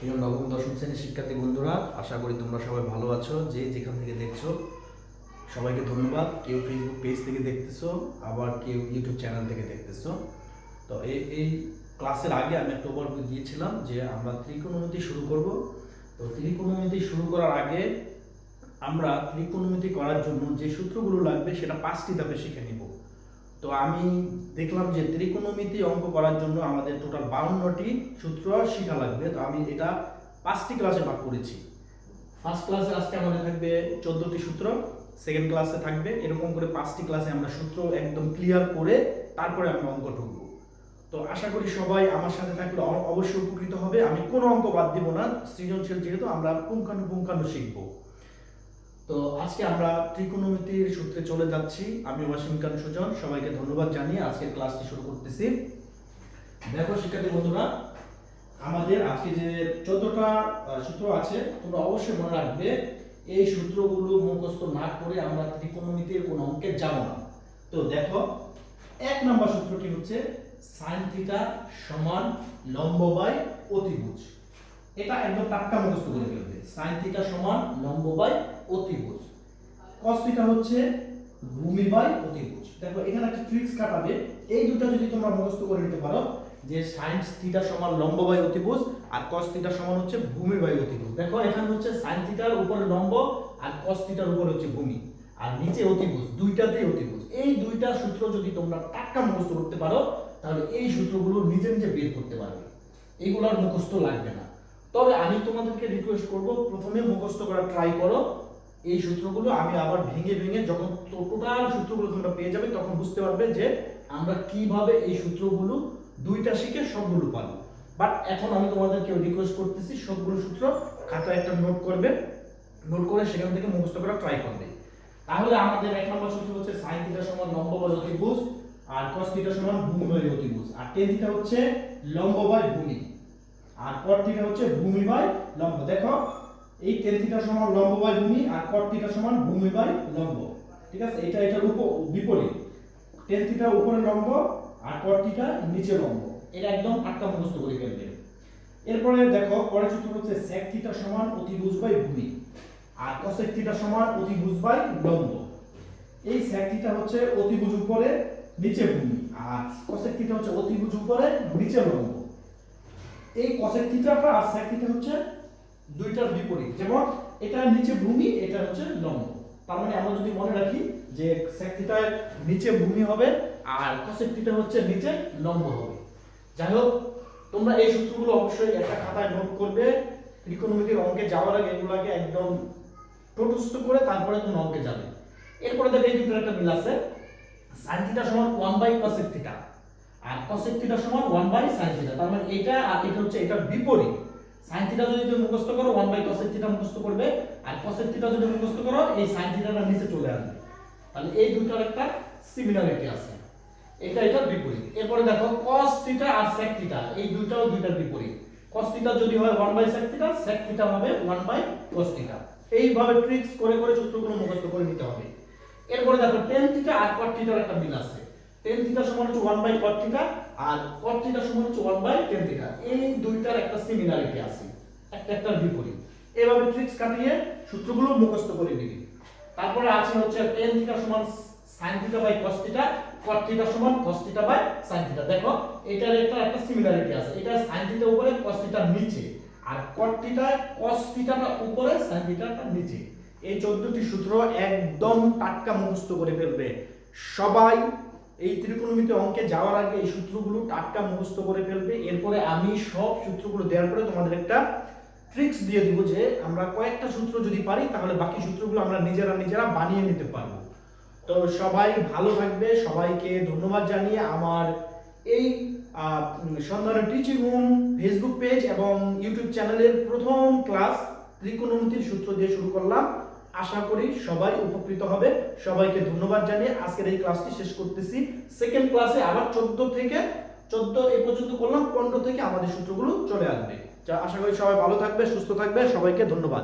প্রিয় নবম দশম শ্রেণীর শিক্ষার্থী বন্ধুরা, আশা করি তোমরা সবাই ভালো আছো। যে যেখান থেকে দেখছো সবাইকে ধন্যবাদ। কেউ ফেসবুক পেজ থেকে দেখতেছো, আবার কেউ ইউটিউব চ্যানেল থেকে দেখতেছো। তো এই ক্লাসের আগে আমি একটা ওভারভিউ দিয়েছিলাম যে আমরা ত্রিকোণমিতি শুরু করব। তো ত্রিকোণমিতি শুরু করার আগে আমরা ত্রিকোণমিতি করার জন্য যে সূত্রগুলো লাগবে সেটা 5টি ধাপে শিখে নিব। তো আমি দেখলাম যে ত্রিকোণমিতি অঙ্ক করার জন্য আমাদের টোটাল 52টি সূত্র শেখা লাগবে। তো আমি এটা 5টি ক্লাসে ভাগ করেছি। ফার্স্ট ক্লাসে আজকে আমাদের থাকবে 14টি সূত্র, সেকেন্ড ক্লাসে থাকবে এরকম করে 5টি ক্লাসে আমরা সূত্র একদম ক্লিয়ার করে তারপরে আমরা অঙ্ক ঢুকবো। তো আশা করি সবাই আমার সাথে থাকলে অবশ্যই উপকৃত হবে। আমি কোনো অঙ্ক বাদ দিব না, সৃজনশীল যেহেতু আমরা পুঙ্খানুপুঙ্খানু শিখবো। তো আজকে আমরা ত্রিকোণমিতির সূত্রে চলে যাচ্ছি। আমি ওয়াসিম খান সুজন, সবাইকে ধন্যবাদ জানিয়ে আজকের ক্লাসটি শুরু করতেছি। দেখো শিক্ষার্থী বন্ধুরা, আমাদের আজকে যে 14টা সূত্র আছে তোমরা অবশ্যই মনে রাখবে। এই সূত্রগুলো মুখস্থ না করে আমরা ত্রিকোণমিতির কোন অঙ্কে যাব না। তো দেখো, 1 নম্বর সূত্রটি হচ্ছে sin থিটা সমান লম্ব বাই অতিভুজ। এটা একদম টাটকা মুখস্থ করে ফেলবে। sin থিটা সমান লম্ব বাই অতিভুজ। cos থিটা হচ্ছে ভূমি বাই অতিভুজ। দেখো এখানে একটা ট্রিক্স কাটাবে। এই দুটো যদি তোমরা মুখস্থ করে নিতে পারো যে sin থিটা সমান লম্ব বাই অতিভুজ আর cos থিটা সমান হচ্ছে ভূমি বাই অতিভুজ। দেখো এখানে হচ্ছে sin থিটার উপরে লম্ব আর cos থিটার উপরে হচ্ছে ভূমি আর নিচে অতিভুজ, দুইটাতেই অতিভুজ। এই দুইটা সূত্র যদি তোমরা টাটকা মুখস্থ করতে পারো তাহলে এই সূত্রগুলো নিজে নিজে বের করতে পারবে। এইগুলোর মুখস্থ লাগবে না। তবে আমি তোমাদেরকে রিকোয়েস্ট করব, প্রথমে মুখস্থ করা ট্রাই করো। এই সূত্রগুলো আমি আবার ভেঙে ভেঙে যখন টোটাল সূত্রগুলো তোমরা পেয়ে যাবে তখন বুঝতে পারবে যে আমরা কিভাবে এই সূত্রগুলো দুইটা শিখে সবগুলো পারবো। বাট এখন আমি তোমাদেরকে রিকোয়েস্ট করতেছি সবগুলো সূত্র খাতায় একটা নোট করবে, নোট করে সেখান থেকে মুখস্থ করা ট্রাই করবে। তাহলে আমাদের 1 নম্বর সূত্র হচ্ছে sin থিটা সমান লম্ব বাই অতিভুজ আর cos থিটা সমান ভূমি বাই অতিভুজ আর tan থিটা হচ্ছে লম্ব বাই ভূমি আর cot থিটা হচ্ছে ভূমি বাই লম্ব। দেখো এই tan থিটা সমান লম্ব বাই ভূমি আর cot থিটা সমান ভূমি বাই লম্ব। ঠিক আছে, এটা এটার বিপরীত। tan থিটা উপরে লম্ব আর cot থিটা নিচে লম্ব। এটা একদম টাটকা মুখস্থ করে ফেলবে। এরপরে দেখো পরের সূত্র হচ্ছে sec থিটা সমান অতিভুজ বাই ভূমি আর cosec থিটা সমান অতিভুজ বাই লম্ব। এই sec থিটা হচ্ছে অতিভুজ উপরে নিচে ভূমি আর cosec থিটা হচ্ছে অতিভুজ উপরে নিচে লম্ব। এই cosec থিটাটা আর sec থিটা হচ্ছে দুইটার বিপরীত। যেমন এটা নিচে ভূমি, এটা হচ্ছে লম্ব। তার মানে আমরা যদি মনে রাখি যে sec থিটার নিচে ভূমি হবে আর cosec থিটা হচ্ছে নিচে লম্ব হবে। যাই হোক, তোমরা এই সূত্রগুলো অবশ্যই একটা খাতায় নোট করবে। ত্রিকোণমিতির অঙ্কে যাওয়ার আগে এগুলোকে একদম টোটস্থ করে তারপরে তুমি অঙ্কে যাবে। এরপরে দেখো এই দুটোর একটা মিল আছে। sin থিটা সমান 1/cosec থিটা আর cosec থিটা সমান 1/sin থিটা। তার মানে এটা আর এটা হচ্ছে এটার বিপরীত। sin থিটা যদি তুমি মুখস্থ করো 1/cosec থিটা মুখস্থ করবে আর cosec থিটা যদি মুখস্থ করো এই sin থিটাটা নিচে চলে আসবে। তাহলে এই দুটোর একটা সিমিলারিটি আছে। এটা এটার বিপরীত। এরপরে দেখো cos থিটা আর sec থিটা এই দুটোও দুইটার বিপরীত। cos থিটা যদি হয় 1/sec থিটা, sec থিটা হবে 1/cos থিটা। এইভাবে ট্রিক্স করে করে সূত্রগুলো মুখস্থ করে নিতে হবে। এরপরে দেখো tan থিটা আর cot থিটার একটা মিল আছে। tan থিটা সমান হচ্ছে 1/cot থিটা আর cot থিটা সমান হচ্ছে 1/tan থিটা। এই দুইটার একটা সিমিলারিটি আছে, একটা একটার বিপরীত। এইভাবে ট্রিক্স কাটিয়ে সূত্রগুলো মুখস্থ করে নিবি। তারপরে আছে হচ্ছে tan থিটা সমান sin theta by cos theta, cot theta সমান cos theta by sin theta. দেখো এটার একটা সিমিলারিটি আছে। এটা sin থিটা উপরে cos থিটা নিচে আর cot থিটা cos থিটাটা উপরে sin থিটাটা নিচে। এই 14টি সূত্র একদম টাটকা মুখস্থ করে ফেলবে সবাই। এই ত্রিকোণমিতি অঙ্কে যাওয়ার আগে এই সূত্রগুলো টাটকা মুখস্থ করে ফেলবে। এরপরে আমি সব সূত্রগুলো দেওয়ার পরে তোমাদের একটা ট্রিক্স দিয়ে দিব যে আমরা কয়েকটা সূত্র যদি পারি তাহলে বাকি সূত্রগুলো আমরা নিজেরা নিজেরা বানিয়ে নিতে পারবো। তো সবাই ভালো থাকবে। সবাইকে ধন্যবাদ জানিয়ে আমার এই সন্ধানের টিচিং রুম ফেসবুক পেজ এবং ইউটিউব চ্যানেলের প্রথম ক্লাস ত্রিকোণমিতির সূত্র দিয়ে শুরু করলাম। আশা করি সবাই উপকৃত হবে। সবাইকে ধন্যবাদ জানিয়ে আজকের এই ক্লাসটি শেষ করতেছি। সেকেন্ড ক্লাসে আবার 14 এই পর্যন্ত করলাম, 15 থেকে আমাদের সূত্রগুলো চলে আসবে। আশা করি সবাই ভালো থাকবে, সুস্থ থাকবে। সবাইকে ধন্যবাদ।